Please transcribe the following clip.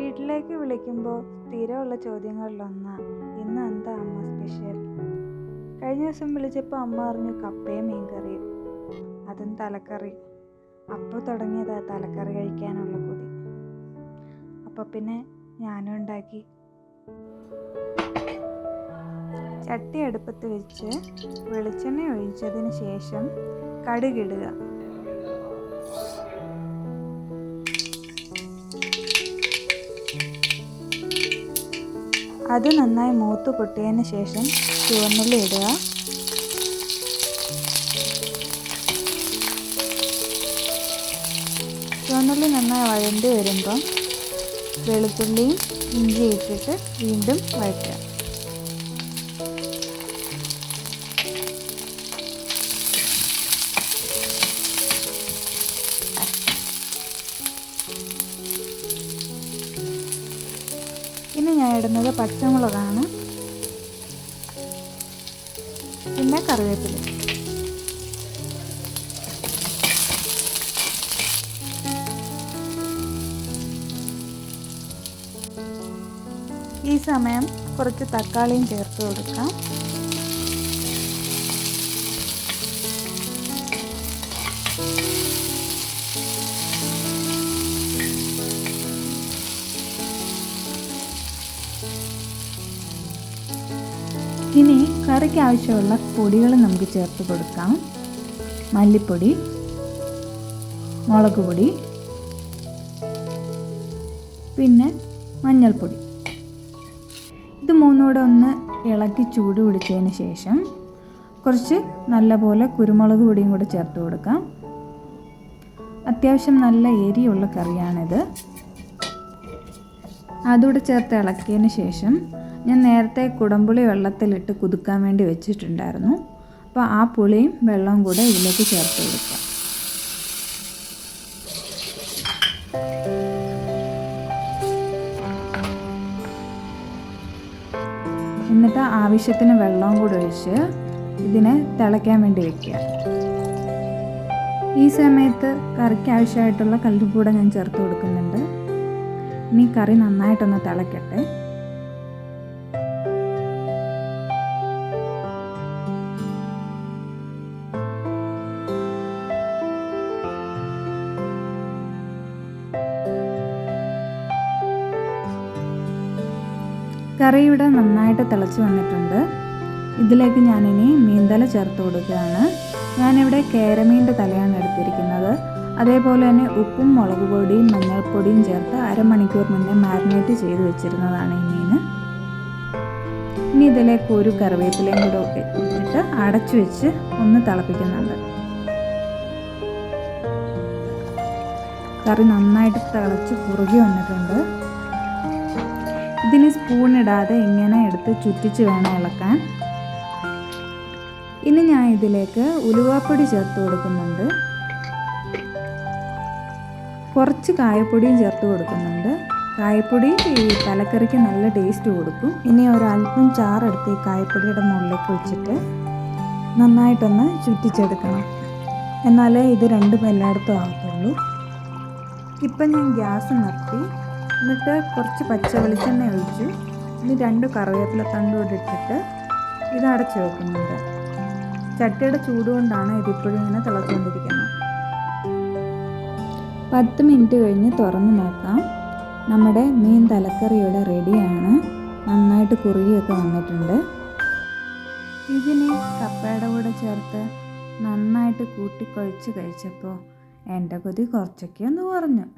വീട്ടിലേക്ക് വിളിക്കുമ്പോൾ സ്ഥിരമുള്ള ചോദ്യങ്ങളിലൊന്നാണ്, ഇന്ന് എന്താ അമ്മ സ്പെഷ്യൽ? കഴിഞ്ഞ ദിവസം വിളിച്ചപ്പോൾ അമ്മ പറഞ്ഞു കപ്പയും മീൻ കറിയും, അതും തലക്കറി. അപ്പോൾ തുടങ്ങിയതാ തലക്കറി കഴിക്കാനുള്ള കൊതി. അപ്പോൾ പിന്നെ ഞാനും ഉണ്ടാക്കി. ചട്ടി അടുപ്പത്ത് വെച്ച് വെളിച്ചെണ്ണ ഒഴിച്ചതിന് ശേഷം കടുകിടുക. അത് നന്നായി മൂത്ത് പൊട്ടിയതിന് ശേഷം ചുവന്നുള്ളി ഇടുക. ചുവന്നുള്ളി നന്നായി വഴണ്ടി വരുമ്പം വെളുത്തുള്ളിയും ഇഞ്ചി ഇട്ടിട്ട് വീണ്ടും വഴറ്റുക. ഇനി ഞാൻ ഇടുന്നത് പച്ചമുളകാണ്, പിന്നെ കറിവേപ്പില. ഈ സമയം കുറച്ച് തക്കാളിയും ചേർത്ത് കൊടുക്കാം. ഇനി കറിക്ക് ആവശ്യമുള്ള പൊടികൾ നമുക്ക് ചേർത്ത് കൊടുക്കാം. മല്ലിപ്പൊടി, മുളക് പൊടി, പിന്നെ മഞ്ഞൾപ്പൊടി. ഇത് മൂന്നൂടെ ഒന്ന് ഇളക്കി ചൂട് പിടിച്ചതിന് ശേഷം കുറച്ച് നല്ലപോലെ കുരുമുളക് പൊടിയും കൂടെ ചേർത്ത് കൊടുക്കാം. അത്യാവശ്യം നല്ല എരിയുള്ള കറിയാണിത്. അതുകൂടെ ചേർത്ത് ഇളക്കിയതിന് ശേഷം ഞാൻ നേരത്തെ കുടംപുളി വെള്ളത്തിലിട്ട് കുതുക്കാൻ വേണ്ടി വെച്ചിട്ടുണ്ടായിരുന്നു. അപ്പോൾ ആ പുളിയും വെള്ളവും കൂടെ ഇതിലേക്ക് ചേർത്ത് കൊടുക്കാം. എന്നിട്ട് ആവശ്യത്തിന് വെള്ളവും കൂടെ ഒഴിച്ച് ഇതിനെ തിളയ്ക്കാൻ വേണ്ടി വയ്ക്കുക. ഈ സമയത്ത് കറിക്ക് ആവശ്യമായിട്ടുള്ള കല്ലുപ്പൂടെ ഞാൻ ചേർത്ത് കൊടുക്കുന്നുണ്ട്. ഇനി കറി നന്നായിട്ടൊന്ന് തിളയ്ക്കട്ടെ. കറി ഇവിടെ നന്നായിട്ട് തിളച്ച് വന്നിട്ടുണ്ട്. ഇതിലേക്ക് ഞാനിനി മീൻതല ചേർത്ത് കൊടുക്കുകയാണ്. ഞാനിവിടെ കേരമീൻ്റെ തലയാണ് എടുത്തിരിക്കുന്നത്. അതേപോലെ തന്നെ ഉപ്പും മുളക് പൊടിയും മഞ്ഞൾപ്പൊടിയും ചേർത്ത് അരമണിക്കൂർ മുന്നേ മാരിനേറ്റ് ചെയ്ത് വെച്ചിരുന്നതാണ് ഈ മീൻ. ഇനി ഇതിലേക്ക് ഒരു കറിവേപ്പിലയും കൂടെ ഇട്ടിട്ട് അടച്ചു വെച്ച് ഒന്ന് തിളപ്പിക്കുന്നുണ്ട്. കറി നന്നായിട്ട് തിളച്ച് കുറുകി വന്നിട്ടുണ്ട്. ഇതിന് സ്പൂണിടാതെ ഇങ്ങനെ എടുത്ത് ചുറ്റിച്ച് വേണം ഇളക്കാൻ. ഇനി ഞാൻ ഇതിലേക്ക് ഉലുവാപ്പൊടി ചേർത്ത് കൊടുക്കുന്നുണ്ട്. കുറച്ച് കായപ്പൊടിയും ചേർത്ത് കൊടുക്കുന്നുണ്ട്. കായപ്പൊടി ഈ തലക്കറിക്ക് നല്ല ടേസ്റ്റ് കൊടുക്കും. ഇനി ഒരല്പം ചാറെടുത്ത് ഈ കായപ്പൊടിയുടെ മുകളിലേക്ക് വെച്ചിട്ട് നന്നായിട്ടൊന്ന് ചുറ്റിച്ചെടുക്കണം. എന്നാലേ ഇത് രണ്ടും എല്ലായിടത്തും ആകത്തുള്ളൂ. ഇപ്പം ഞാൻ ഗ്യാസ് നിർത്തി. എന്നിട്ട് കുറച്ച് പച്ച വെളിച്ചെണ്ണ ഒഴിച്ചു. ഇനി 2 കറിവേപ്പില തണ്ടോടെ ഇട്ടിട്ട് ഇത് അടച്ചു വെക്കുന്നുണ്ട്. ചട്ടിയുടെ ചൂടുകൊണ്ടാണ് ഇതിപ്പോഴും ഇങ്ങനെ തിളച്ചുകൊണ്ടിരിക്കുന്നത്. 10 മിനിറ്റ് കഴിഞ്ഞ് തുറന്ന് നോക്കാം. നമ്മുടെ മീൻ തലക്കറിയുടെ റെഡിയാണ്. നന്നായിട്ട് കുറുകിയൊക്കെ വന്നിട്ടുണ്ട്. ഇതിന് കപ്പയുടെ കൂടെ ചേർത്ത് നന്നായിട്ട് കൂട്ടിക്കുഴച്ച് കഴിച്ചപ്പോൾ എൻ്റെ കൊതി കുറച്ചൊക്കെ ഒന്ന് കുറഞ്ഞു.